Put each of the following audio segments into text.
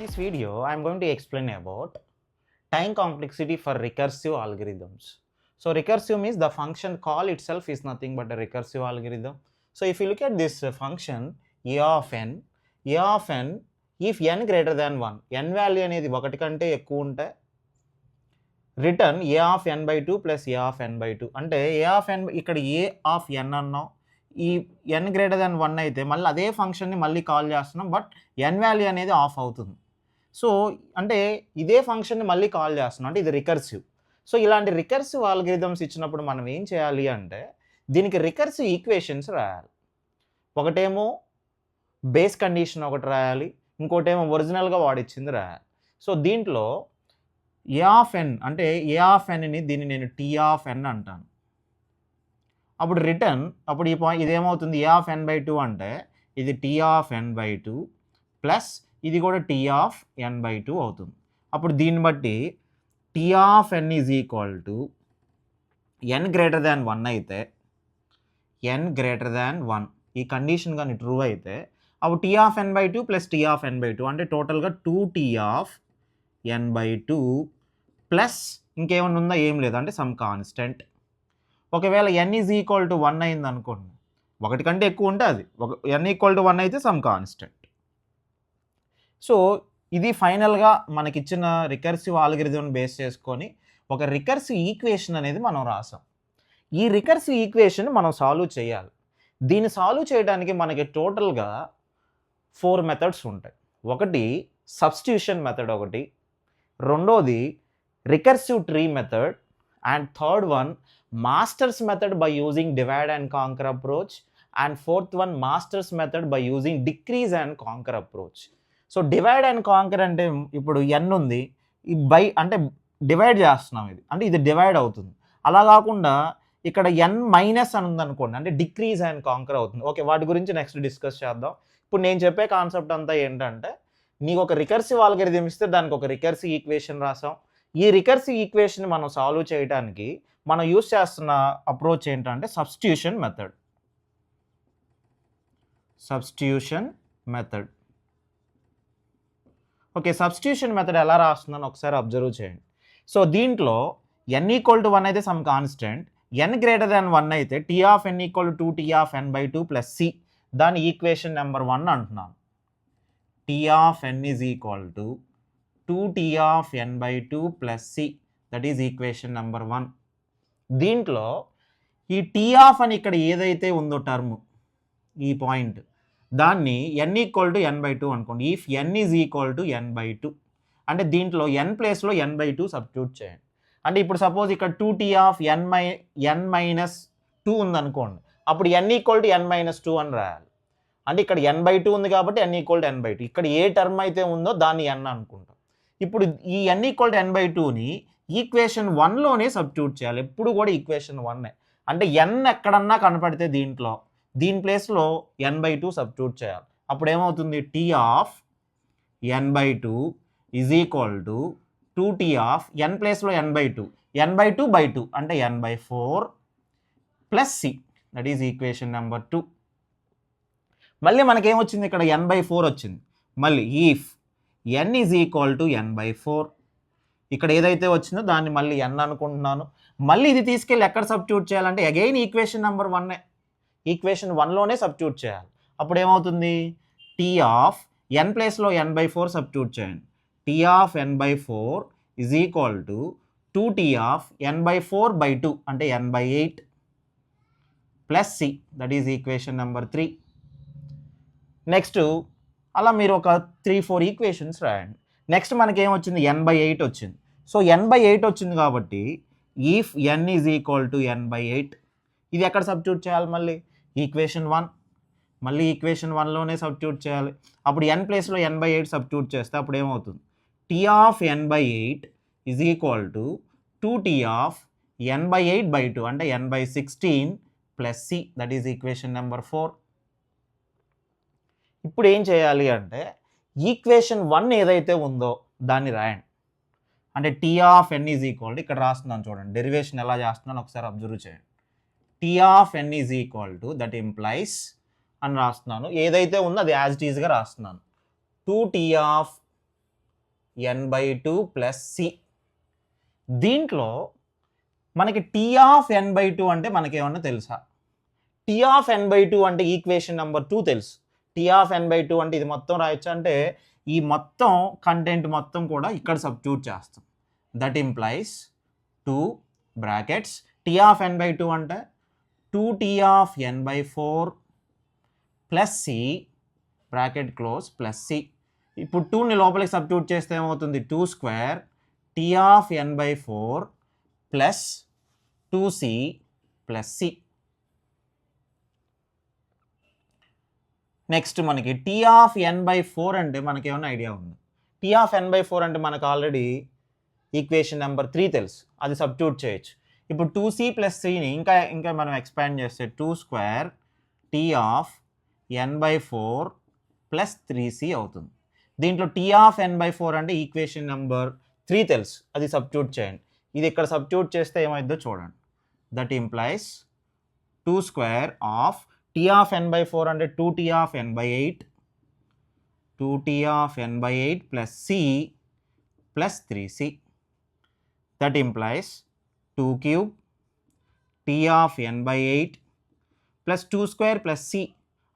this video, I am going to explain about time complexity for recursive algorithms. So recursive means the function call itself is nothing but a recursive algorithm. So if you look at this function a of n, if n greater than 1, n value అనేది ఒకటి కంటే ఎక్కువ ఉంటే return a of n by 2 plus a of n by 2 అంటే a of n ఇక్కడ a of n అన్నాం, ఈ n greater than 1 అయితే మళ్ళీ అదే ఫంక్షన్ని మళ్ళీ కాల్ చేస్తున్నాం, బట్ n వాల్యూ అనేది ఆఫ్ అవుతుంది. సో అంటే ఇదే ఫంక్షన్ని మళ్ళీ కాల్ చేస్తున్నాం అంటే ఇది రికర్సివ్. సో ఇలాంటి రికర్సివ్ ఆల్గరిథమ్స్ ఇచ్చినప్పుడు మనం ఏం చేయాలి అంటే దీనికి రికర్సివ్ ఈక్వేషన్స్ రాయాలి. ఒకటేమో బేస్ కండిషన్ ఒకటి రాయాలి, ఇంకోటేమో ఒరిజినల్గా వాడిచ్చింది రాయాలి. సో దీంట్లో ఏ ఆఫ్ ఎన్ అంటే ఏ ఆఫ్ ఎన్ని దీన్ని నేను టీ ఆఫ్ ఎన్ అంటాను. అప్పుడు రిటర్న్ అప్పుడు ఈ పాయింట్ ఇదేమవుతుంది ఏ ఆఫ్ ఎన్ బై 2 అంటే ఇది T of N by 2 plus ఇది కూడా టీ ఆఫ్ ఎన్ బై 2 అవుతుంది. అప్పుడు దీన్ని బట్టి T of N is equal to N greater than 1 అయితే ఎన్ గ్రేటర్ దాన్ 1 ఈ కండిషన్ కానీ ట్రూ అయితే అప్పుడు T of N by 2 plus T of N by 2 అంటే టోటల్గా 2t of N by 2 plus ఇంకేమన్నా ఉందా, ఏం లేదు అంటే సమ్ కాన్స్టెంట్. ఒకవేళ n ఈజ్ ఈక్వల్ టు 1 అయింది అనుకోండి, ఒకటి కంటే ఎక్కువ ఉంటే అది n ఈక్వల్ టు 1 అయితే సమ్ కాన్స్టెంట్. సో ఇది ఫైనల్గా మనకిచ్చిన రికర్సివ్ ఆల్గరిథం బేస్ చేసుకొని ఒక రికర్సివ్ ఈక్వేషన్ అనేది మనం రాసాం. ఈ రికర్సివ్ ఈక్వేషన్ మనం సాల్వ్ చేయాలి. దీన్ని సాల్వ్ చేయడానికి మనకి టోటల్గా 4 మెథడ్స్ ఉంటాయి. ఒకటి సబ్స్టిట్యూషన్ మెథడ్, ఒకటి రెండోది recursive tree method, and third one masters method by using divide and conquer approach, and fourth one masters method by using decrease and conquer approach. So divide and conquer అంటే ఇప్పుడు n ఉంది, ఈ by అంటే divide చేస్తున్నాం, ఇది అంటే ఇది divide అవుతుంది. అలా కాకుండా ఇక్కడ n మైనస్ అని ఉందనుకోండి అంటే డిక్రీజ్ అండ్ కాంకర్ అవుతుంది. ఓకే, వాటి గురించి నెక్స్ట్ డిస్కస్ చేద్దాం. ఇప్పుడు నేను చెప్పే కాన్సెప్ట్ అంతా ఏంటంటే నీకు ఒక రికర్సివ్ ఆల్గరిథం ఇస్తే దానికి ఒక రికర్సివ్ ఈక్వేషన్ రాసాం. ఈ రికర్సివ్ ఈక్వేషన్ మనం సాల్వ్ చేయడానికి మనం యూస్ చేస్తున్న అప్రోచ్ ఏంటంటే substitution method. Okay, substitution method ఎలా రాస్తుందని ఒకసారి అబ్జర్వ్ చేయండి. సో దీంట్లో n ఈక్వల్ టు 1 అయితే some constant, n greater than 1 అయితే T of n equal to 2t of n by 2 plus C, దాని ఈక్వేషన్ నెంబర్ 1 అంటున్నాను. T of n is equal to 2t of n by 2 plus C, that is equation number 1. దీంట్లో ఈ tea of అని ఇక్కడ ఏదైతే ఉందో term ఈ point, దాన్ని n equal to n by 2 అనుకోండి. If n is equal to n by 2 అంటే దీంట్లో n ప్లేస్లో n బై 2 సబ్స్టిట్యూట్ చేయండి. అంటే ఇప్పుడు సపోజ్ ఇక్కడ 2t ఆఫ్ n మైనస్ 2 ఉందనుకోండి, అప్పుడు n equal to n minus 2 అని రాయాలి. అంటే ఇక్కడ n బై 2 ఉంది కాబట్టి n equal to n by 2, ఇక్కడ ఏ టర్మ్ అయితే ఉందో దాన్ని n అనుకుంటాం. ఇప్పుడు ఈ n equal to n by 2ని ఈక్వేషన్ 1లోనే సబ్స్టిట్యూట్ చేయాలి. ఎప్పుడు కూడా ఈక్వేషన్ 1 అంటే n ఎక్కడన్నా కనపడితే దీంట్లో దీని ప్లేస్లో n బై 2 సబ్స్టిట్యూట్ చేయాలి. అప్పుడు ఏమవుతుంది, T of n by 2 is equal to 2t of n ప్లేస్లో n by 2, n by 2 by 2 అంటే n by 4 plus C, that is equation number 2. మళ్ళీ మనకేమొచ్చింది, ఇక్కడ n బై 4 వచ్చింది. మళ్ళీ if n is equal to n by 4, ఇక్కడ ఏదైతే వచ్చిందో దాన్ని మళ్ళీ n అనుకుంటున్నాను. మళ్ళీ ఇది తీసుకెళ్ళి ఎక్కడ సబ్స్టిట్యూట్ చేయాలంటే అగైన్ ఈక్వేషన్ నెంబర్ 1, ఈక్వేషన్ 1లోనే సబ్స్టిట్యూట్ చేయాలి. అప్పుడు ఏమవుతుంది, టీ ఆఫ్ n ప్లేస్లో n బై 4 సబ్స్టిట్యూట్ చేయండి. T of n by 4 is equal to 2t of n by 4 by 2 అంటే n by 8 plus C, that is equation number 3. Next అలా మీరు ఒక 3-4 ఈక్వేషన్స్ రాయండి. నెక్స్ట్ మనకి ఏమొచ్చింది, n బై 8 వచ్చింది. సో n బై 8 వచ్చింది కాబట్టి if n is equal to n by 8, ఇది ఎక్కడ సబ్స్టిట్యూట్ చేయాలి, మళ్ళీ ఈక్వేషన్ 1, మళ్ళీ ఈక్వేషన్ 1లోనే సబ్స్టిట్యూట్ చేయాలి. అప్పుడు n ప్లేస్లో n బై 8 సబ్స్టిట్యూట్ చేస్తే అప్పుడు ఏమవుతుంది, T of n by 8 is equal to 2t of n by 8 by 2 అంటే n by 16 plus C, that is equation number 4. ఇప్పుడు ఏం చేయాలి అంటే ఈక్వేషన్ 1 ఏదైతే ఉందో దాన్ని రాయండి. అంటే T of n is equal to ఇక్కడ రాస్తున్నాను చూడండి, డెరివేషన్ ఎలా చేస్తున్నాను ఒకసారి అబ్జర్వ్ చేయండి. T of n is equal to that implies అని రాస్తున్నాను, ఏదైతే ఉందో అది యాజ్ ఇట్ ఈజ్గా రాస్తున్నాను. 2t of n/2 plus C. దీంట్లో మనకి టీ ఆఫ్ n/2 అంటే మనకేమన్నా తెలుసా? టీ ఆఫ్ n/2 అంటే ఈక్వేషన్ నెంబర్ 2 తెలుసు. టీ ఆఫ్ n/2 అంటే ఇది మొత్తం రాయొచ్చు అంటే ఈ మొత్తం కంటెంట్ మొత్తం కూడా ఇక్కడ సబ్స్టిట్యూట్ చేస్తాం. That implies 2 brackets T of n/2 అంటే 2t of n/4 plus C bracket close plus C. ఇప్పుడు 2ని లోపలికి సబ్స్టిట్యూట్ చేస్తే ఏమవుతుంది? 2 square T of n/4 plus 2c plus C. Next మనకి టీ ఆఫ్ n/4 అంటే మనకేమైనా ఐడియా ఉంది? టీ ఆఫ్ n/4 అంటే మనకు ఆల్రెడీ ఈక్వేషన్ నెంబర్ 3 తెలుసు, అది సబ్స్టిట్యూట్ చేయొచ్చు. ఇప్పుడు 2c ప్లస్ సిని ఇంకా మనం ఎక్స్పాండ్ చేస్తే 2 square T of n/4 plus 3c అవుతుంది. దీంట్లో టీ ఆఫ్ n/4 అంటే ఈక్వేషన్ నెంబర్ 3 తెలుసు, అది సబ్స్టిట్యూట్ చేయండి. ఇది ఇక్కడ సబ్స్టిట్యూట్ చేస్తే ఏమైందో చూడండి. That implies 2 square of T of n/4 అంటే 2t of n/8 2t of n/8 plus c plus 3c. That implies 2 cube T of n/8 plus 2 square plus c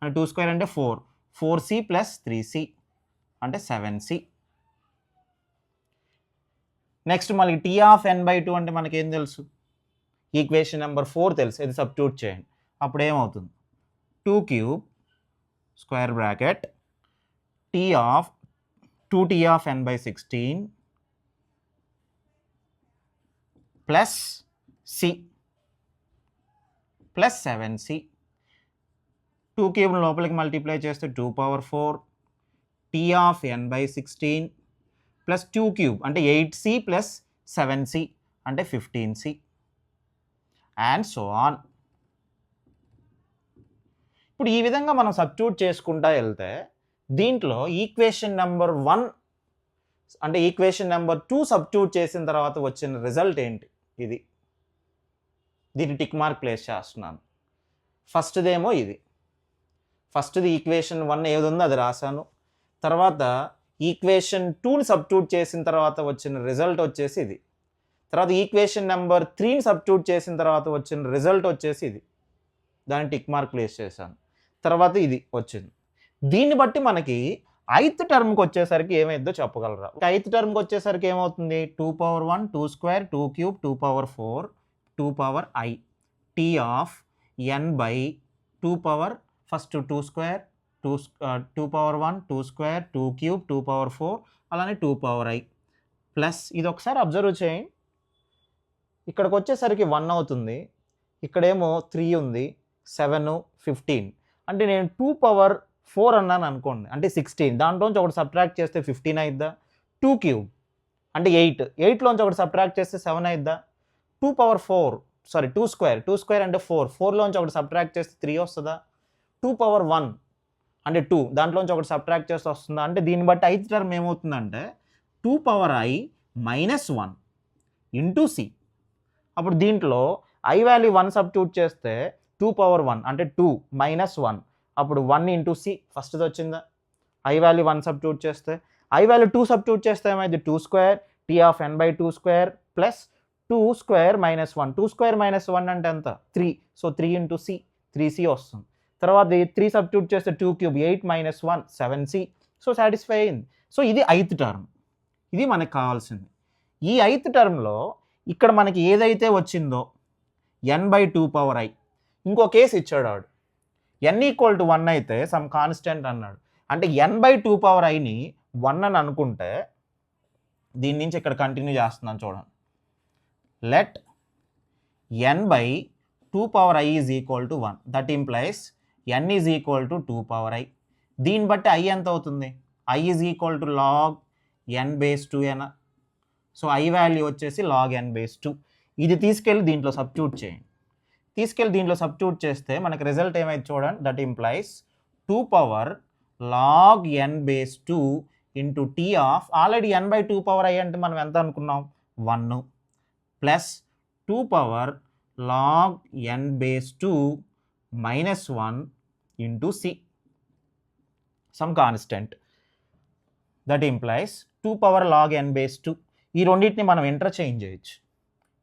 అంటే 2 స్క్వేర్ అంటే 4c ప్లస్ 3c అంటే 7c. Next మళ్ళీ tea of n/2 అంటే మనకేం తెలుసు? Equation number 4 తెలుసు, ఇది substitute చేయండి. అప్పుడు ఏమవుతుంది? 2 cube square bracket T of 2t of n/16 plus C plus 7c. 2 cube లోపలికి మల్టిప్లై చేస్తే 2 power 4 T of n/16 plus 2 cube అంటే 8c ప్లస్ 7c అంటే 15c అండ్ సో ఆన్. ఇప్పుడు ఈ విధంగా మనం సబ్స్టిట్యూట్ చేసుకుంటా వెళ్తే దీంట్లో ఈక్వేషన్ నెంబర్ 1 అంటే ఈక్వేషన్ నెంబర్ 2 సబ్స్టిట్యూట్ చేసిన తర్వాత వచ్చిన రిజల్ట్ ఏంటి? ఇది దీన్ని టిక్ మార్క్ ప్లేస్ చేస్తున్నాను. ఫస్ట్దేమో ఇది, ఫస్ట్ది ఈక్వేషన్ 1 ఏది ఉందో అది రాశాను. తర్వాత ఈక్వేషన్ 2ని సబ్స్టిట్యూట్ చేసిన తర్వాత వచ్చిన రిజల్ట్ వచ్చేసి ఇది. తర్వాత ఈక్వేషన్ నెంబర్ 3ని సబ్స్టిట్యూట్ చేసిన తర్వాత వచ్చిన రిజల్ట్ వచ్చేసి ఇది, దాన్ని టిక్ మార్క్ ప్లేస్ చేశాను. తర్వాత ఇది వచ్చింది. దీన్ని బట్టి మనకి 8th టర్మ్కి వచ్చేసరికి ఏమైందో చెప్పగలరా? 8th టర్మ్కి వచ్చేసరికి ఏమవుతుంది? 2 power 1 2 square 2 cube 2 power 4 2 power i T of n/2 power first 2 square 2 power 1 2 square 2 cube 2 power 4 అలానే 2 పవర్ i ప్లస్ ఇది ఒకసారి అబ్జర్వ్ చేయండి. ఇక్కడికి వచ్చేసరికి 1 అవుతుంది, ఇక్కడేమో 3 ఉంది, 7 15 అంటే నేను 2 పవర్ 4 అన్నాను అనుకోండి అంటే 16, దాంట్లోంచి ఒకటి సబ్ట్రాక్ట్ చేస్తే 15 అయిద్దా? 2 క్యూబ్ అంటే 8లోంచి ఒకటి సబ్ట్రాక్ట్ చేస్తే 7 అయిద్దా? 2 పవర్ 4 సారీ 2 స్క్వేర్ అంటే 4లోంచి ఒకటి సబ్ట్రాక్ట్ చేస్తే 3 వస్తుందా? 2 పవర్ 1 అంటే 2, దాంట్లోంచి ఒకటి సబ్ట్రాక్ట్ చేస్తే వస్తుందా? అంటే దీన్ని బట్టి 8th టర్మ్ ఏమవుతుందంటే 2 power i minus 1 into C. అప్పుడు దీంట్లో i వాల్యూ 1 సబ్స్టిట్యూట్ చేస్తే 2 పవర్ 1 అంటే 2 మైనస్ 1 అప్పుడు 1 ఇంటూ సి ఫస్ట్ది వచ్చిందా? i వాల్యూ 1 సబ్స్టిట్యూట్ చేస్తే, i వాల్యూ 2 సబ్స్టిట్యూట్ చేస్తే ఏమైంది? 2 square T of n/2 square plus 2 square minus 1 2 square minus 1 అంటే ఎంత? 3, సో 3 ఇంటూ సి 3c వస్తుంది. తర్వాత 3 సబ్స్టిట్యూట్ చేస్తే 2 cube 8 minus 1 7c, so satisfy అయింది. సో ఇది 8th టర్మ్, ఇది మనకు కావాల్సింది. ఈ 8th టర్మ్లో ఇక్కడ మనకి ఏదైతే వచ్చిందో n/2 పవర్ i, ఇంకో కేసు ఇచ్చాడు వాడు, n = 1 అయితే సమ్ కాన్స్టెంట్ అన్నాడు. అంటే n/2 పవర్ iని 1 అని అనుకుంటే దీని నుంచి ఇక్కడ కంటిన్యూ చేస్తున్నాను చూడండి. Let n/2 power i is equal to 1, that implies n is equal to 2 power i. దీన్ని బట్టి i ఎంత అవుతుంది? i is equal to log n/2 ఏనా? సో i వాల్యూ వచ్చేసి log n/2. ఇది తీసుకెళ్ళి దీంట్లో సబ్స్టిట్యూట్ చేయండి. తీసుకెళ్ళి దీంట్లో సబ్స్టిట్యూట్ చేస్తే మనకి రిజల్ట్ ఏమైతే చూడండి. That implies 2 power log n/2 into T of already n/2 power i అంటే మనం ఎంత అనుకున్నాం? 1 plus 2 power log n/2 minus 1 into C, some constant. That implies 2 power log n base 2. ఈ రెండింటిని మనం ఇంటర్చేంజ్ చేయొచ్చు,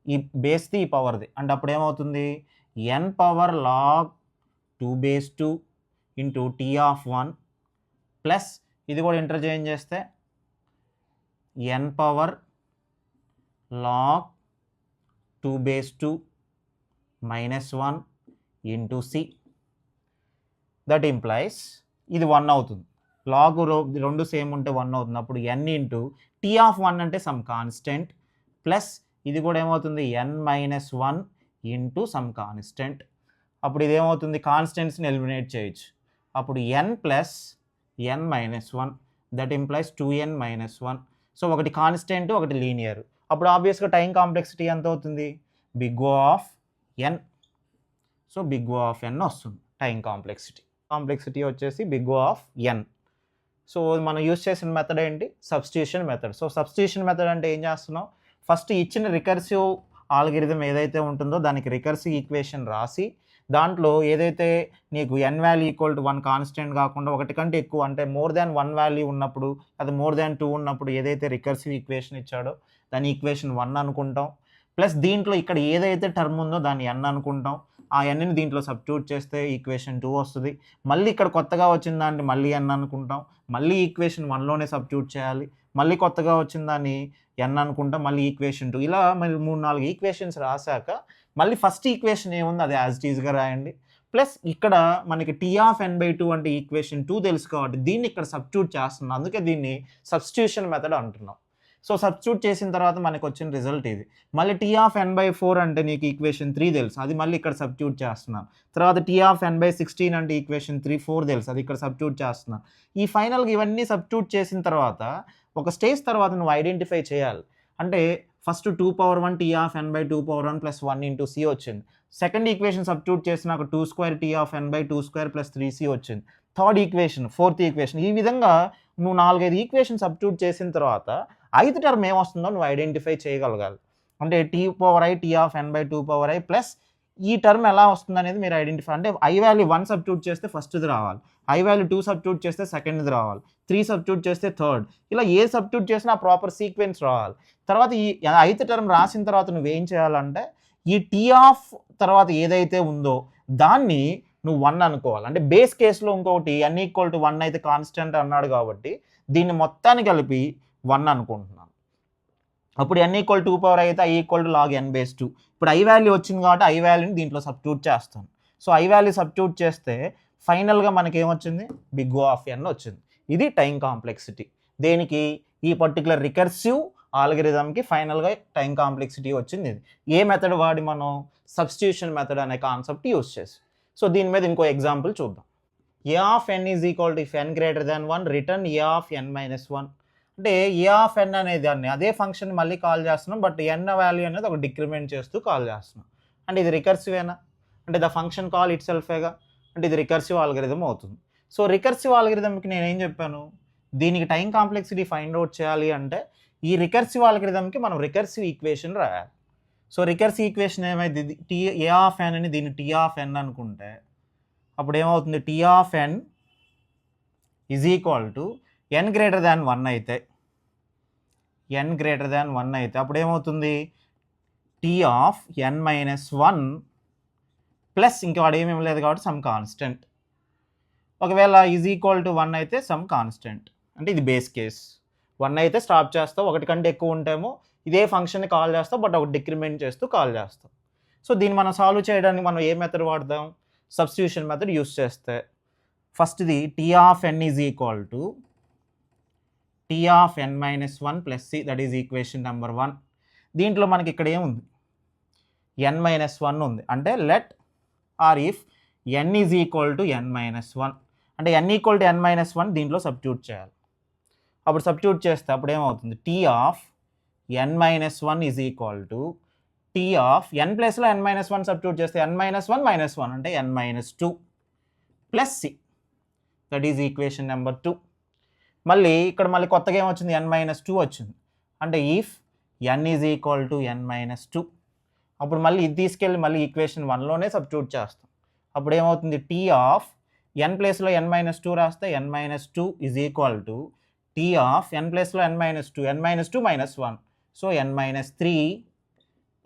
ఈ బేస్ది ఈ పవర్ది. అంటే అప్పుడు ఏమవుతుంది, n power log 2 base 2 into t of 1 plus ఇది కూడా ఇంటర్చేంజ్ చేస్తే n power log 2 base 2 minus 1 into c. That implies ఇది 1 అవుతుంది, లాగ్ రెండు సేమ్ ఉంటే 1 అవుతుంది. అప్పుడు n ఇంటూ టీ ఆఫ్ 1 అంటే సమ్ కాన్స్టెంట్ ప్లస్ ఇది కూడా ఏమవుతుంది n minus 1 into some constant. అప్పుడు ఇది ఏమవుతుంది, కాన్స్టెంట్స్ని ఎలిమినేట్ చేయొచ్చు. అప్పుడు n plus n minus 1 that implies 2n minus 1. So ఒకటి కాన్స్టెంట్ ఒకటి లీనియర్. అప్పుడు ఆబ్వియస్గా టైం కాంప్లెక్సిటీ ఎంత అవుతుంది, big O of n. So big O of n వస్తుంది టైం కాంప్లెక్సిటీ వచ్చేసి big O of n. So మనం యూజ్ చేసిన మెథడ్ ఏంటి, substitution method. So substitution method అంటే ఏం చేస్తున్నాం, ఫస్ట్ ఇచ్చిన రికర్సివ్ ఆల్గరిథం ఏదైతే ఉంటుందో దానికి రికర్సివ్ ఈక్వేషన్ రాసి దాంట్లో ఏదైతే నీకు n value equal to 1 constant కాకుండా ఒకటి కంటే ఎక్కువ అంటే మోర్ దాన్ 1 వాల్యూ ఉన్నప్పుడు అది మోర్ దాన్ 2 ఉన్నప్పుడు ఏదైతే రికర్సివ్ ఈక్వేషన్ ఇచ్చాడో దాని ఈక్వేషన్ 1 అనుకుంటాం. ప్లస్ దీంట్లో ఇక్కడ ఏదైతే టర్మ్ ఉందో దాన్ని n అనుకుంటాం. ఆ nని దీంట్లో సబ్స్టిట్యూట్ చేస్తే ఈక్వేషన్ 2 వస్తుంది. మళ్ళీ ఇక్కడ కొత్తగా వచ్చిన దాన్ని మళ్ళీ n అనుకుంటాం, మళ్ళీ ఈక్వేషన్ 1లోనే సబ్స్టిట్యూట్ చేయాలి, మళ్ళీ కొత్తగా వచ్చిన దాన్ని n అనుకుంటాం, మళ్ళీ ఈక్వేషన్ 2. ఇలా మరి 3-4 ఈక్వేషన్స్ రాశాక మళ్ళీ ఫస్ట్ ఈక్వేషన్ ఏముంది అది యాజ్ ఇట్ ఈజ్గా రాయండి. ప్లస్ ఇక్కడ మనకి టీ ఆఫ్ n/2 అంటే ఈక్వేషన్ 2 తెలుసు కాబట్టి దీన్ని ఇక్కడ సబ్స్టిట్యూట్ చేస్తున్నాం, అందుకే దీన్ని సబ్స్టిట్యూషన్ మెథడ్ అంటున్నాం. సో సబ్స్టిట్యూట్ చేసిన తర్వాత మనకు వచ్చిన రిజల్ట్ ఇది. మళ్ళీ టీ ఆఫ్ n/4 అంటే నీకు ఈక్వేషన్ 3 తెలుసు, అది మళ్ళీ ఇక్కడ సబ్స్టిట్యూట్ చేస్తున్నాను. తర్వాత టీ ఆఫ్ n/16 అంటే ఈక్వేషన్ 4 తెలుసు, అది ఇక్కడ సబ్స్టిట్యూట్ చేస్తున్నాను. ఈ ఫైనల్గా ఇవన్నీ సబ్స్టిట్యూట్ చేసిన తర్వాత ఒక స్టేజ్ తర్వాత నువ్వు ఐడెంటిఫై చేయాలి. అంటే first 2^1 T of n/2^1 plus 1 into C వచ్చింది. సెకండ్ ఈక్వేషన్ సబ్స్టిట్యూట్ చేసినాక 2² tea of n/2² plus 3c వచ్చింది. థర్డ్ ఈక్వేషన్, ఫోర్త్ ఈక్వేషన్, ఈ విధంగా నువ్వు 4-5 ఈక్వేషన్ సబ్స్టిట్యూట్ చేసిన తర్వాత 5th టర్మ్ ఏమొస్తుందో నువ్వు ఐడెంటిఫై చేయగలగాలి. అంటే t⁻i T of n/2^i plus ఈ టర్మ్ ఎలా వస్తుంది అనేది మీరు ఐడెంటిఫై, అంటే i వాల్యూ 1 సబ్స్టిట్యూట్ చేస్తే ఫస్ట్ది రావాలి, i వాల్యూ 2 సబ్స్టిట్యూట్ చేస్తే సెకండ్ది రావాలి, 3 సబ్స్టిట్యూట్ చేస్తే థర్డ్, ఇలా ఏ సబ్స్టిట్యూట్ చేసినా ఆ ప్రాపర్ సీక్వెన్స్ రావాలి. తర్వాత ఈ 5th టర్మ్ రాసిన తర్వాత నువ్వేం చేయాలంటే ఈ టీ ఆఫ్ తర్వాత ఏదైతే ఉందో దాన్ని నువ్వు 1 అనుకోవాలి. అంటే బేస్ కేసులో ఇంకొకటి n = 1 అయితే కాన్స్టెంట్ అన్నాడు కాబట్టి దీన్ని మొత్తాన్ని కలిపి 1 అనుకుంటున్నాను. అప్పుడు n = 2^i అయితే i = log n/2. ఇప్పుడు i వాల్యూ వచ్చింది కాబట్టి i వాల్యూని దీంట్లో సబ్స్టిట్యూట్ చేస్తాను. సో i వాల్యూ సబ్స్టిట్యూట్ చేస్తే ఫైనల్గా మనకి ఏమొచ్చింది, బిగ్ ఓ ఆఫ్ n వచ్చింది. ఇది టైం కాంప్లెక్సిటీ. దేనికి, ఈ పర్టికులర్ రికర్సివ్ ఆల్గరిథంకి ఫైనల్గా టైం కాంప్లెక్సిటీ వచ్చింది. ఇది ఏ మెథడ్ వాడి మనం, సబ్స్టిట్యూషన్ మెథడ్ అనే కాన్సెప్ట్ యూజ్ చేసి. సో దీని మీద ఇంకో ఎగ్జాంపుల్ చూద్దాం. a of n = if n greater than 1 return a of n-1. అంటే a of n అనేది దాన్ని అదే ఫంక్షన్ మళ్ళీ కాల్ చేస్తున్నాం, బట్ n వాల్యూ అనేది ఒక డిక్రిమెంట్ చేస్తూ కాల్ చేస్తున్నాం. అంటే ఇది రికర్సివేనా, అంటే ద ఫంక్షన్ కాల్ ఇట్ సెల్ఫేగా, అంటే ఇది రికర్సివ్ ఆల్గరిథం అవుతుంది. సో రికర్సివ్ ఆల్గరిథంకి నేనేం చెప్పాను, దీనికి టైం కాంప్లెక్సిటీ ఫైండ్ అవుట్ చేయాలి అంటే ఈ రికర్సివ్ ఆల్గరిథంకి మనం రికర్సివ్ ఈక్వేషన్ రాయాలి. సో రికర్సివ్ ఈక్వేషన్ ఏమైంది, a of n అని దీన్ని t of n అనుకుంటే అప్పుడు ఏమవుతుంది, t of n = n greater than 1 అయితే, n greater than 1 అయితే అప్పుడు ఏమవుతుంది, t of n-1 ప్లస్ ఇంకా వాడు ఏమేమి లేదు కాబట్టి సమ్ కాన్స్టెంట్. ఒకవేళ =1 అయితే సమ్ కాన్స్టెంట్, అంటే ఇది బేస్ కేస్. 1 అయితే స్టాప్ చేస్తావు, ఒకటి కంటే ఎక్కువ ఉంటేమో ఇదే ఫంక్షన్ని కాల్ చేస్తావు, బట్ ఒకటి డిక్రిమెంట్ చేస్తూ కాల్ చేస్తావు. సో దీన్ని మనం సాల్వ్ చేయడానికి మనం ఏ మెథడ్ వాడదాం, సబ్స్టిట్యూషన్ మెథడ్ యూస్ చేస్తే ఫస్ట్ది t of n = t of n-1 plus c, that is equation number 1. దీంట్లో మనకి ఇక్కడ ఏముంది, n-1 ఉంది. అంటే let are if n = n-1 అంటే n = n-1 దీంట్లో సబ్స్టిట్యూట్ చేయాలి. అప్పుడు సబ్స్టిట్యూట్ చేస్తే అప్పుడు ఏమవుతుంది, t of n-1 = t of n ప్లస్లో n-1 సబ్స్టిట్యూట్ చేస్తే n-1 -1 అంటే n-2 plus c, that is equation number 2. మళ్ళీ ఇక్కడ మళ్ళీ కొత్తగా ఏమొచ్చింది, n-2 వచ్చింది. అంటే ఇఫ్ n = n-2 అప్పుడు మళ్ళీ ఇది తీసుకెళ్ళి మళ్ళీ ఈక్వేషన్ 1లోనే సబ్స్టిట్యూట్ చేస్తాం. అప్పుడు ఏమవుతుంది, t of n ప్లేస్లో n-2 రాస్తే n-2 = టీ ఆఫ్ ఎన్ ప్లస్లో n minus 2, n minus 2 minus 1. So n minus 3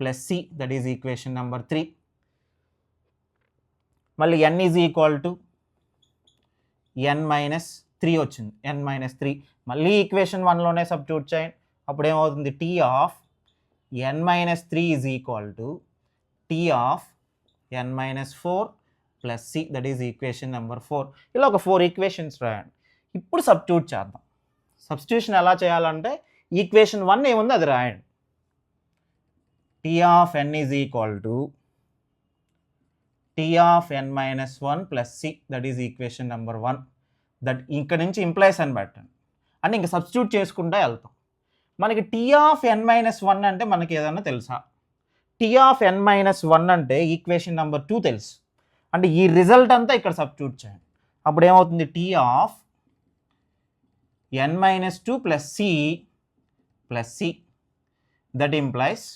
plus c, that is equation number 3. మళ్ళీ n is equal to n minus 3 వచ్చింది, n minus 3. మళ్ళీ ఈక్వేషన్ 1లోనే సబ్స్టిట్యూట్ చేయండి. అప్పుడు ఏమవుతుంది, T of n minus 3 is equal to T of n minus 4 plus c, that is equation number 4. ఇలా ఒక 4 equations రాయండి. ఇప్పుడు సబ్స్టిట్యూట్ చేద్దాం. సబ్స్టిట్యూషన్ ఎలా చేయాలంటే ఈక్వేషన్ 1 ఏముంది అది రాయండి. T of n is equal to T of n minus 1 plus c, that is equation number 1. That ఇక్కడ నుంచి ఇంప్లైస్ అని పెట్టండి. అంటే ఇంకా సబ్స్టిట్యూట్ చేసుకుంటూ వెళ్తాం. మనకి టీ ఆఫ్ n minus 1 అంటే మనకి ఏదన్నా తెలుసా? టీ ఆఫ్ n minus 1 అంటే ఈక్వేషన్ నెంబర్ 2 తెలుసు. అంటే ఈ రిజల్ట్ అంతా ఇక్కడ సబ్స్టిట్యూట్ చేయండి. అప్పుడు ఏమవుతుంది, T of n minus 2 plus c, that implies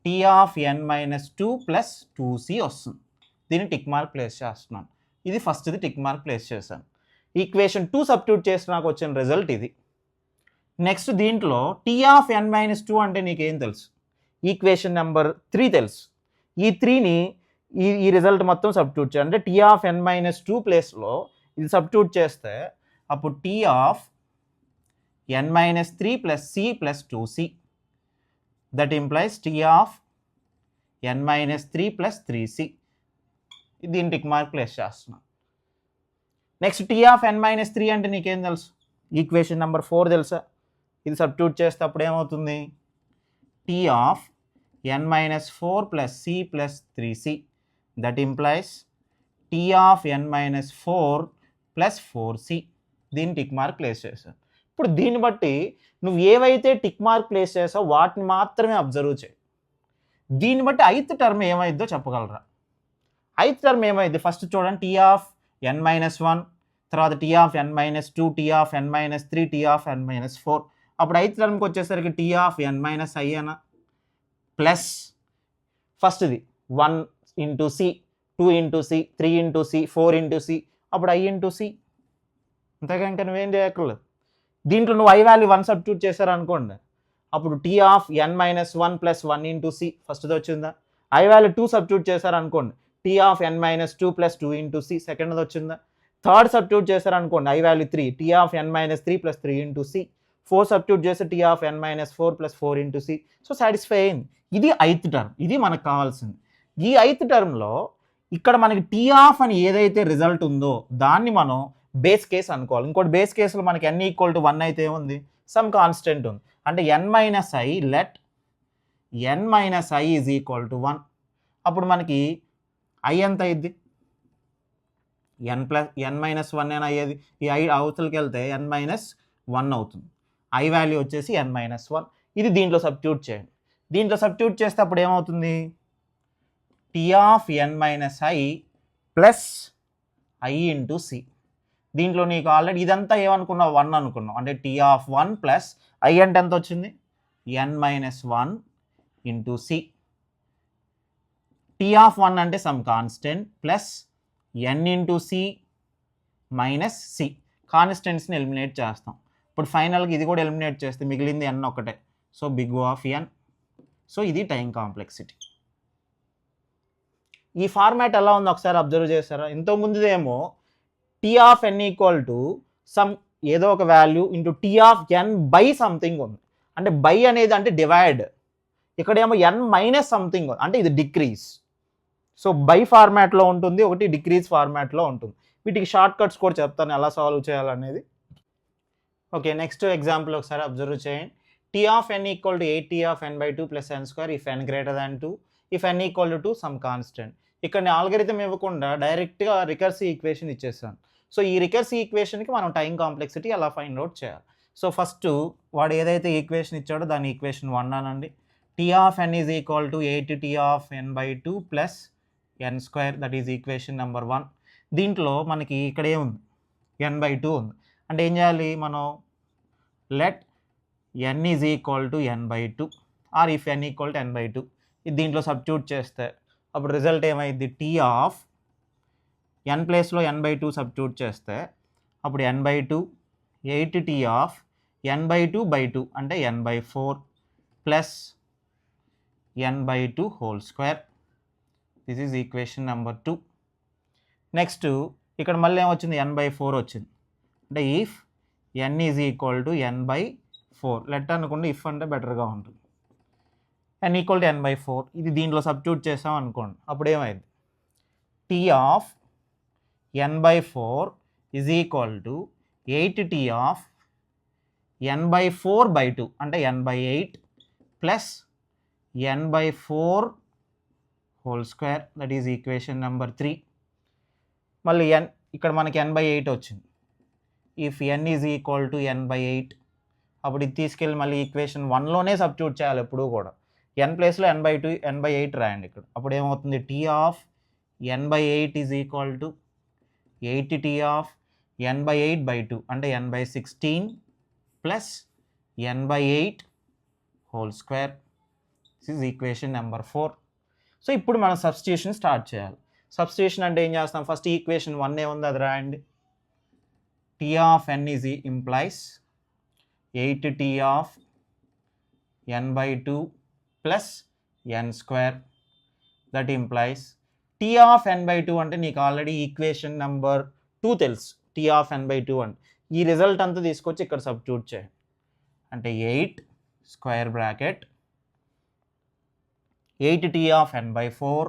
T of n minus 2 plus 2c వస్తుంది. దీన్ని టిక్ మార్క్ ప్లేస్ చేస్తున్నాను. ఇది ఫస్ట్ది టిక్ మార్క్ ప్లేస్ చేశాను. ఈక్వేషన్ 2 సబ్స్టిట్యూట్ చేసి నాకు వచ్చిన రిజల్ట్ ఇది. నెక్స్ట్ దీంట్లో టీ ఆఫ్ n minus 2 అంటే నీకేం తెలుసు? ఈక్వేషన్ నెంబర్ 3 తెలుసు. ఈ 3ని ఈ రిజల్ట్ మొత్తం సబ్స్టిట్యూట్ చేయాలి. అంటే టీ ఆఫ్ n minus 2 ప్లేస్లో ఇది సబ్స్టిట్యూట్ చేస్తే అప్పుడు T of n minus 3 plus c plus 2c, that implies T of n minus 3 plus 3c. దీన్ని టిక్ మార్క్ ప్లేస్ చేస్తున్నాను. Next T of n minus 3 అంటే నీకేం తెలుసు? ఈక్వేషన్ నెంబర్ 4 తెలుసా? ఇది సబ్స్టిట్యూట్ చేస్తే అప్పుడు ఏమవుతుంది, T of n minus 4 plus c plus 3c, that implies T of n minus 4 plus 4c. దీన్ని టిక్ మార్క్ ప్లేస్ చేశాను. ఇప్పుడు దీన్ని బట్టి నువ్వు ఏవైతే టిక్ మార్క్ ప్లేస్ చేసావో వాటిని మాత్రమే అబ్జర్వ్ చేయి. దీన్ని బట్టి ఐత్ టర్మ్ ఏమైద్దో చెప్పగలరా? ఐత్ టర్మ్ ఏమైంది? ఫస్ట్ చూడండి, టీ ఆఫ్ n minus 1, తర్వాత T of n minus 2, T of n minus 3, T of n minus 4. అప్పుడు ఐత్ టర్మ్కి వచ్చేసరికి T of n minus i అన ప్లస్ ఫస్ట్ది 1 into C, 2 into C, 3 into C, 4 into C, అప్పుడు i into C. అంతేగా, ఇంకా నువ్వేం చేయక్కర్లేదు. దీంట్లో నువ్వు i వాల్యూ 1 సబ్స్టిట్యూట్ చేశారనుకోండి, అప్పుడు T of n minus 1 plus 1 into C ఫస్ట్ది వచ్చిందా? i వాల్యూ 2 సబ్స్టిట్యూట్ చేశారనుకోండి, T of n minus 2 plus 2 into C సెకండ్ది వచ్చిందా? థర్డ్ సబ్స్టిట్యూట్ చేశారనుకోండి, i value 3, T of n minus 3 plus 3 into C. 4 substitute చేస్తే T of n minus 4 plus 4 into C. So satisfy అయింది. ఇది ఐత్ term, ఇది మనకు కావాల్సింది. ఈ ఐత్ టర్మ్లో ఇక్కడ మనకి టీ ఆఫ్ అని ఏదైతే రిజల్ట్ ఉందో దాన్ని మనం బేస్ కేస్ అనుకోవాలి. ఇంకోటి బేస్ కేసులో మనకి n ఈక్వల్ టు 1 అయితే ఏముంది, సమ్ కాన్స్టెంట్ ఉంది. అంటే n minus i, let n minus i is equal to 1. అప్పుడు మనకి i ఎంత అయ్యిద్ది? n minus 1 అని అయ్యేది. ఈ i అవతలకి వెళ్తే n minus 1 అవుతుంది. i వాల్యూ వచ్చేసి n minus 1. ఇది దీంట్లో సబ్స్టిట్యూట్ చేయండి. దీంట్లో సబ్స్టిట్యూట్ చేస్తే అప్పుడు ఏమవుతుంది, T of n minus i plus i into C. దీంట్లో నీకు ఆల్రెడీ ఇదంతా ఏమనుకున్నావు, 1 అనుకున్నావు. అంటే టీ ఆఫ్ 1 ప్లస్ i అంటే ఎంత వచ్చింది, n minus 1 into C. T of 1 అంటే some constant plus n into C minus C. కాన్స్టెంట్స్ని ఎలిమినేట్ చేస్తాం. ఇప్పుడు ఫైనల్గా ఇది కూడా ఎలిమినేట్ చేస్తే మిగిలింది n ఒకటే. So big O of n. So ఇది టైం కాంప్లెక్సిటీ. ఈ ఫార్మాట్ ఎలా ఉందో ఒకసారి అబ్జర్వ్ చేస్తారా? ఇంతకుముందుదేమో T of n equal to some ఏదో ఒక value into T of n by something ఉంది. అంటే బై అనేది అంటే డివైడ్. ఇక్కడేమో n మైనస్ సంథింగ్ అంటే ఇది డిక్రీజ్. సో బై ఫార్మాట్లో ఉంటుంది, ఒకటి డిక్రీజ్ ఫార్మాట్లో ఉంటుంది. వీటికి షార్ట్ కట్స్ కూడా చెప్తాను ఎలా సాల్వ్ చేయాలనేది. ఓకే, నెక్స్ట్ ఎగ్జాంపుల్ ఒకసారి అబ్జర్వ్ చేయండి. T of n equal to 8t ఆఫ్ n by 2 plus n square if n greater than 2 if n equal to some constant. ఇక్కడ నేను ఆల్గరిథం ఇవ్వకుండా డైరెక్ట్గా రికర్సివ్ ఈక్వేషన్ ఇచ్చేసాను. సో ఈ రికర్సివ్ ఈక్వేషన్కి మనం టైం కాంప్లెక్సిటీ ఎలా ఫైండ్ అవుట్ చేయాలి. సో ఫస్ట్ వాడు ఏదైతే ఈక్వేషన్ ఇచ్చాడో దాని ఈక్వేషన్ 1 అనండి. T of n is equal to 8t ఆఫ్ n by 2 plus n square, that is equation number 1. దీంట్లో మనకి ఇక్కడ ఏముంది, n by 2 ఉంది. అంటే ఏం చేయాలి మనం, let n is equal to n by 2 or if n equal to n by 2. ఇది దీంట్లో సబ్స్టిట్యూట్ చేస్తే అప్పుడు రిజల్ట్ ఏమైంది, టీ ఆఫ్ n ప్లేస్లో n by 2 సబ్స్టిట్యూట్ చేస్తే అప్పుడు n by 2 8t of n/2 అంటే n/4 plus n/2 whole square. This is equation number 2. Next ఇక్కడ మళ్ళీ ఏమొచ్చింది, n/4 వచ్చింది. అంటే if n is equal to n/4, let అనుకోండి, ఇఫ్ అంటే బెటర్గా ఉంటుంది. n ఈక్వల్ టు n/4, ఇది దీంట్లో సబ్స్టిట్యూట్ చేసాం అనుకోండి, అప్పుడు ఏమైంది, t of n/4 is equal to 8t of n/4/2 అంటే n/8 plus n/4 whole square. That is equation number 3. మళ్ళీ n ఇక్కడ మనకి n/8 వచ్చింది. If n is equal to n/8, అప్పుడు ఇది తీసుకెళ్ళి మళ్ళీ ఈక్వేషన్ 1లోనే సబ్స్టిట్యూట్ చేయాలి ఎప్పుడూ కూడా. n ప్లేస్లో n/8 రాయండి ఇక్కడ. అప్పుడు ఏమవుతుంది, t of n/8 is equal to 8t of n/8/2 అంటే n/16 plus n/8 whole square. This is equation number 4. So ఇప్పుడు మనం సబ్స్టిట్యూషన్ స్టార్ట్ చేయాలి. సబ్స్టిట్యూషన్ అంటే ఏం చేస్తాం, ఫస్ట్ ఈక్వేషన్ 1 ఏముంది అది రాయండి. t of n is implies 8t of n/2 plus n square. That implies t of n/2 అంటే నీకు ఆల్రెడీ ఈక్వేషన్ నెంబర్ 2 తెలుసు. t ఆఫ్ n/2 అంటే ఈ రిజల్ట్ అంతా తీసుకొచ్చి ఇక్కడ సబ్స్టిట్యూట్ చేయండి. అంటే 8 square bracket 8t of n/4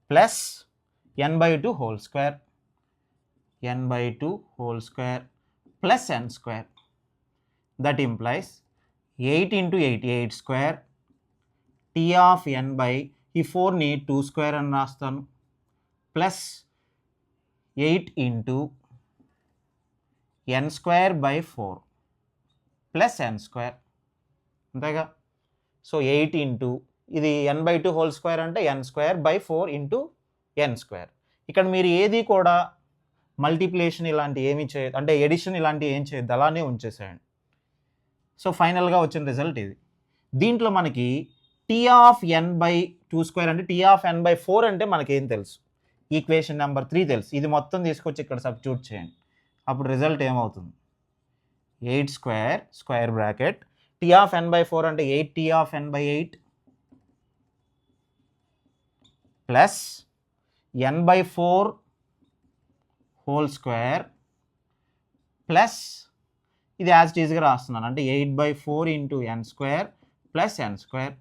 plus n/2 whole square, n/2 whole square plus n square. That implies 8 into 8 8 square, t of n by ఈ 4ని 2 square అని రాస్తాను, plus 8 into n square by 4 plus n square. అంతేగా. So 8 into ఇది n/2 whole square అంటే n square by 4 into n square. ఇక్కడ మీరు ఏది కూడా మల్టిప్లికేషన్ ఇలాంటి ఏమి చేయదు, అంటే ఎడిషన్ ఇలాంటివి ఏం చేయొద్దు, అలానే ఉంచేసేయండి. సో ఫైనల్గా వచ్చిన రిజల్ట్ ఇది. దీంట్లో మనకి t ఆఫ్ n/2 స్క్వేర్ అంటే t ఆఫ్ n/4 అంటే మనకేం తెలుసు, ఈక్వేషన్ నెంబర్ 3 తెలుసు. ఇది మొత్తం తీసుకొచ్చి ఇక్కడ సబ్స్టిట్యూట్ చేయండి. అప్పుడు రిజల్ట్ ఏమవుతుంది, 8 square square bracket t of n/4 అంటే 8t of n/8 plus n/4 whole square plus ఇది యాజ్ ఇట్ ఈజ్గా రాస్తున్నాను, అంటే 8/4 into n square plus n square.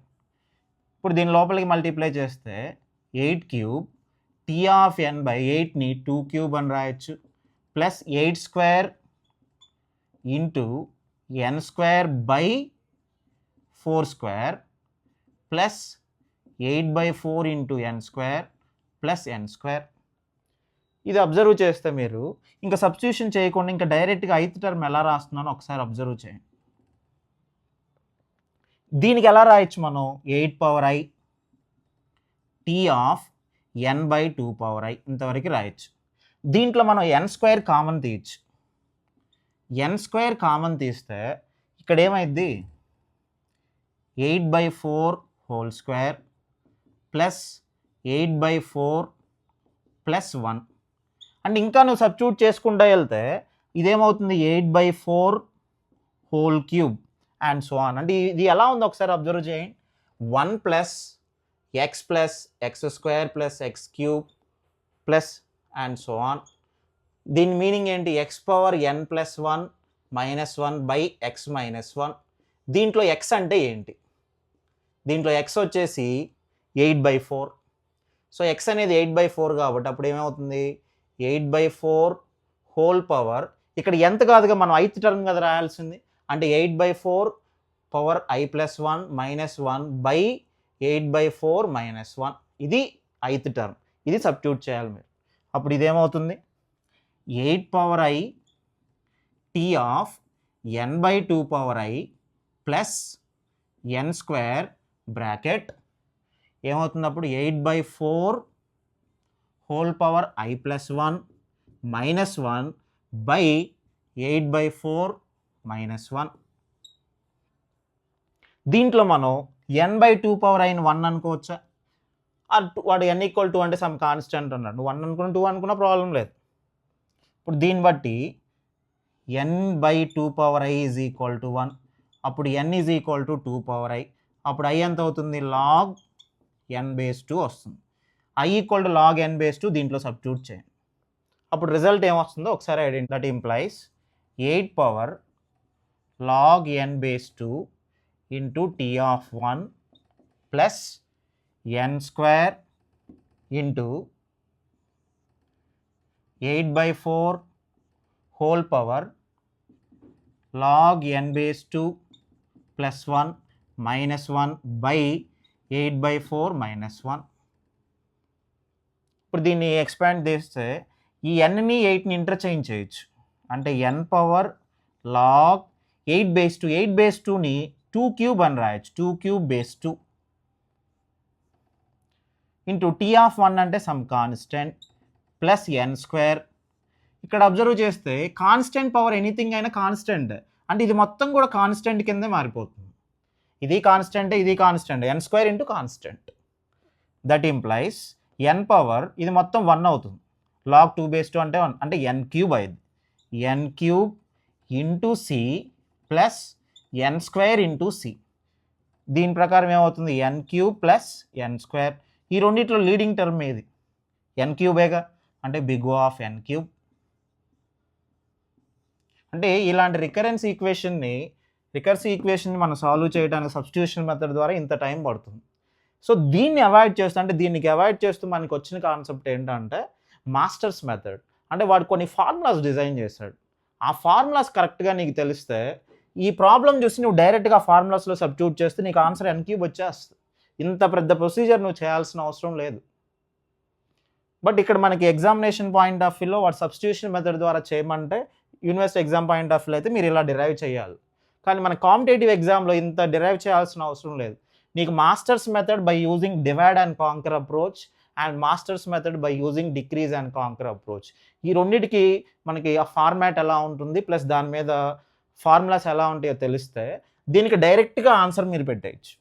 ఇప్పుడు దీని లోపలికి మల్టిప్లై చేస్తే 8 క్యూబ్ t ఆఫ్ n/8ని 2 క్యూబ్ అని రాయొచ్చు, plus 8 square into n square by 4 square plus 8/4 into n square plus n square. ఇది అబ్జర్వ్ చేస్తే మీరు ఇంకా సబ్స్టిట్యూషన్ చేయకుండా ఇంకా డైరెక్ట్గా ith టర్మ్ ఎలా రాస్తున్నానో ఒకసారి అబ్జర్వ్ చేయండి. దీనికి ఎలా రాయొచ్చు మనం, 8 power i t of n/2 power i ఇంతవరకు రాయొచ్చు. దీంట్లో మనం n స్క్వేర్ కామన్ తీయచ్చు. n స్క్వేర్ కామన్ తీస్తే ఇక్కడ ఏమైంది, 8/4 whole square plus 8/4 plus 1. And ఇంకా నువ్వు సబ్స్టిట్యూట్ చేసుకుంటూ వెళ్తే ఇదేమవుతుంది, 8/4 whole cube and so on. అంటే ఇది ఎలా ఉందో ఒకసారి అబ్జర్వ్ చేయండి. 1 plus x square plus x cube plus and so on. దీని మీనింగ్ ఏంటి, x power n plus 1 minus 1 by x minus 1. దీంట్లో x అంటే ఏంటి, దీంట్లో x వచ్చేసి 8/4. సో x అనేది 8/4 కాబట్టి అప్పుడు ఏమవుతుంది, 8/4 హోల్ పవర్, ఇక్కడ ఎంత కాదుగా మనం ith టర్మ్ కదా రాయాల్సింది, అంటే 8/4 power i plus 1 minus 1 by 8/4 minus 1. ఇది ith టర్మ్, ఇది సబ్స్టిట్యూట్ చేయాలి మీరు. అప్పుడు ఇదేమవుతుంది, 8 power i t of n/2 power i plus n square bracket ఏమవుతుంది, అప్పుడు 8/4 whole power i plus 1 minus 1 by 8/4 minus 1. దీంట్లో మనం n/2 పవర్ i 1 అనుకోవచ్చా, వాడు n ఈక్వల్ 2 అంటే సమ్ కాన్స్టెంట్ అన్నాడు, నువ్వు 1 అనుకున్నా 2 అనుకున్నా ప్రాబ్లం లేదు. ఇప్పుడు దీన్ని బట్టి n by 2 power i is equal to 1. అప్పుడు n is equal to 2 power i. అప్పుడు ఐ ఎంత అవుతుంది? లాగ్ ఎన్ బేస్ 2 వస్తుంది. I equal to log n base 2 దీంట్లో సబ్స్టిట్యూట్ చేయండి. అప్పుడు రిజల్ట్ ఏమొస్తుందో ఒకసారి ఐడెంటి. That implies 8 power log n base 2 into T of 1 plus N square into 8/4 whole power log n base 2 plus 1 minus 1 by 8/4 minus 1. ఇప్పుడు దీన్ని expand చేస్తే ఈ ఎన్ని 8ని ఇంటర్చేంజ్ చేయొచ్చు. అంటే n పవర్ లాగ్ 8/2 8/2ని 2 క్యూబ్ అని రాయొచ్చు. 2 cube base 2 into T of 1 అంటే సమ్ కాన్స్టెంట్ ప్లస్ ఎన్ స్క్వేర్. ఇక్కడ అబ్జర్వ్ చేస్తే కాన్స్టెంట్ పవర్ ఎనీథింగ్ అయినా కాన్స్టెంట్, అంటే ఇది మొత్తం కూడా కాన్స్టెంట్ కిందే మారిపోతుంది. ఇది కాన్స్టెంట్, ఇది constant, N square into constant. That implies N power ఇది మొత్తం 1 అవుతుంది. లాగ్ 2/2 అంటే 1 అంటే ఎన్ క్యూబ్ అయింది. N cube into C plus ఎన్ స్క్వేర్ ఇంటూ సి. దీని ప్రకారం ఏమవుతుంది? ఎన్ క్యూబ్ ప్లస్ ఎన్ స్క్వేర్. ఈ రెండిట్లో లీడింగ్ టర్మ్ ఏది? ఎన్ క్యూబేగా, అంటే big O of N cube. అంటే ఇలాంటి రికరెన్సీ ఈక్వేషన్ని మనం సాల్వ్ చేయడానికి సబ్స్టిట్యూషన్ మెథడ్ ద్వారా ఇంత టైం పడుతుంది. సో దీన్ని అవాయిడ్ చేస్తూ, అంటే దీనికి అవాయిడ్ చేస్తూ మనకి వచ్చిన కాన్సెప్ట్ ఏంటంటే మాస్టర్స్ మెథడ్. అంటే వాడు కొన్ని ఫార్ములాస్ డిజైన్ చేశాడు. ఆ ఫార్ములాస్ కరెక్ట్గా నీకు తెలిస్తే ఈ ప్రాబ్లం చూసి నువ్వు డైరెక్ట్గా ఫార్ములాస్లో సబ్స్టిట్యూట్ చేస్తే నీకు ఆన్సర్ ఎన్ క్యూబ్ వచ్చేస్తుంది. ఇంత పెద్ద ప్రొసీజర్ నువ్వు చేయాల్సిన అవసరం లేదు. బట్ ఇక్కడ మనకి ఎగ్జామినేషన్ పాయింట్ ఆఫ్ వ్యూలో వాడు సబ్స్టిట్యూషన్ మెథడ్ ద్వారా చేయమంటే, university exam point of view అయితే మీరు ఇలా డిరైవ్ చేయాలి. కానీ మన కాంపిటేటివ్ ఎగ్జామ్లో ఇంత డిరైవ్ చేయాల్సిన అవసరం లేదు. నీకు masters method by using divide and conquer approach and masters method by using decrease and conquer approach, ఈ రెండింటికి మనకి ఆ ఫార్మాట్ ఎలా ఉంటుంది ప్లస్ దాని మీద ఫార్ములాస్ ఎలా ఉంటాయో తెలిస్తే దీనికి డైరెక్ట్గా ఆన్సర్ మీరు పెట్టేయచ్చు.